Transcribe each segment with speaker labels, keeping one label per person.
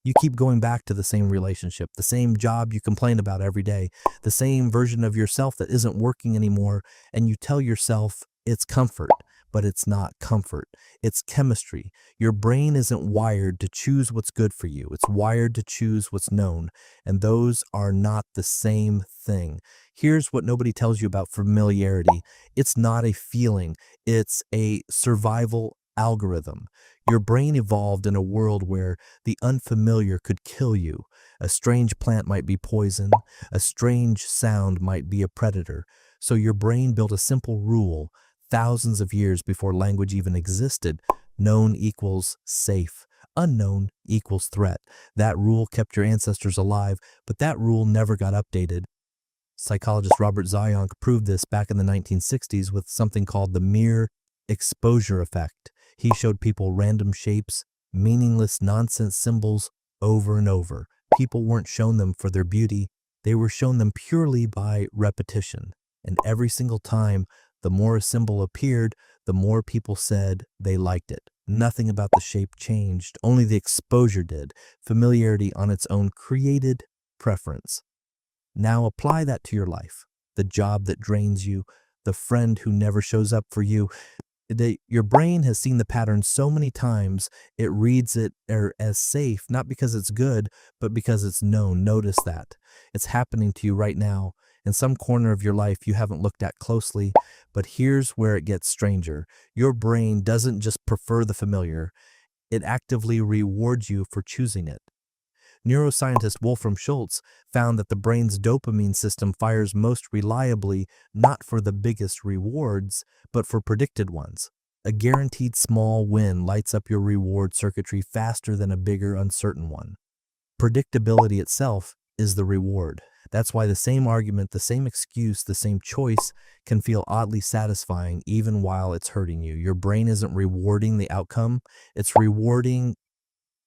Speaker 1: You keep going back to the same relationship, the same job you complain about every day, the same version of yourself that isn't working anymore, and you tell yourself it's comfort, but it's not comfort. It's chemistry. Your brain isn't wired to choose what's good for you. It's wired to choose what's known, and those are not the same thing. Here's what nobody tells you about familiarity. It's not a feeling, it's a survival algorithm. Your brain evolved in a world where the unfamiliar could kill you. A strange plant might be poison. A strange sound might be a predator. So your brain built a simple rule thousands of years before language even existed. Known equals safe. Unknown equals threat. That rule kept your ancestors alive, but that rule never got updated. Psychologist Robert Zionk proved this back in the 1960s with something called the mere exposure effect. He showed people random shapes, meaningless nonsense symbols over and over. People weren't shown them for their beauty, they were shown them purely by repetition. And every single time, the more a symbol appeared, the more people said they liked it. Nothing about the shape changed, only the exposure did. Familiarity on its own created preference. Now apply that to your life. The job that drains you, the friend who never shows up for you. Your brain has seen the pattern so many times, it reads it as safe, not because it's good, but because it's known. Notice that. It's happening to you right now. In some corner of your life you haven't looked at closely, but here's where it gets stranger. Your brain doesn't just prefer the familiar, it actively rewards you for choosing it. Neuroscientist Wolfram Schultz found that the brain's dopamine system fires most reliably not for the biggest rewards, but for predicted ones. A guaranteed small win lights up your reward circuitry faster than a bigger, uncertain one. Predictability itself is the reward. That's why the same argument, the same excuse, the same choice can feel oddly satisfying even while it's hurting you. Your brain isn't rewarding the outcome, it's rewarding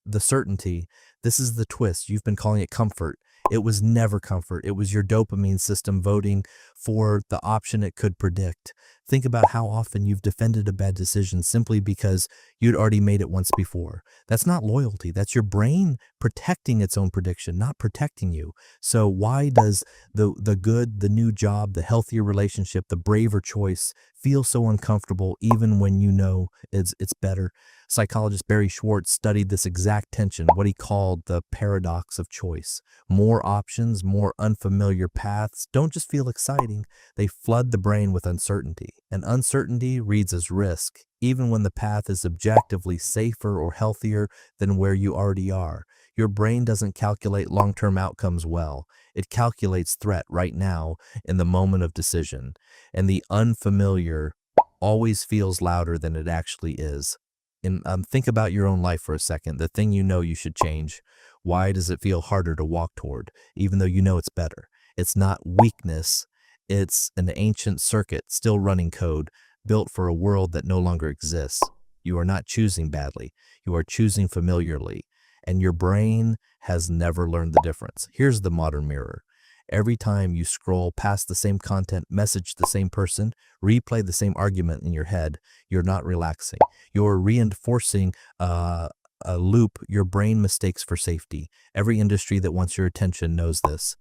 Speaker 1: the certainty. This is the twist. You've been calling it comfort. It was never comfort. It was your dopamine system voting for the option it could predict. Think about how often you've defended a bad decision simply because you'd already made it once before. That's not loyalty. That's your brain protecting its own prediction, not protecting you. So why does the good, the new job, the healthier relationship, the braver choice feel so uncomfortable even when you know it's better? Psychologist Barry Schwartz studied this exact tension, what he called the paradox of choice. More options, more unfamiliar paths don't just feel exciting, they flood the brain with uncertainty. And uncertainty reads as risk, even when the path is objectively safer or healthier than where you already are. Your brain doesn't calculate long-term outcomes well. It calculates threat right now in the moment of decision. And the unfamiliar always feels louder than it actually is. And think about your own life for a second, the thing you know you should change. Why does it feel harder to walk toward, even though you know it's better? It's not weakness, it's an ancient circuit, still running code, built for a world that no longer exists. You are not choosing badly, you are choosing familiarly, and your brain has never learned the difference. Here's the modern mirror. Every time you scroll past the same content, message the same person, replay the same argument in your head, you're not relaxing. You're reinforcing a loop your brain mistakes for safety. Every industry that wants your attention knows this.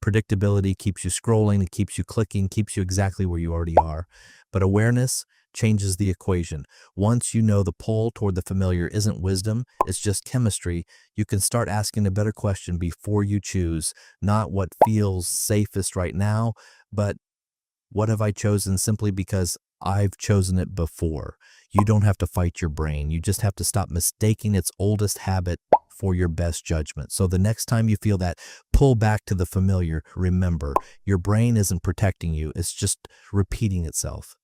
Speaker 1: Predictability keeps you scrolling, it keeps you clicking, keeps you exactly where you already are. But awareness changes the equation. Once you know the pull toward the familiar isn't wisdom, it's just chemistry, you can start asking a better question before you choose. Not what feels safest right now, but what have I chosen simply because I've chosen it before. You don't have to fight your brain. You just have to stop mistaking its oldest habit for your best judgment. So the next time you feel that pull back to the familiar, remember, your brain isn't protecting you. It's just repeating itself.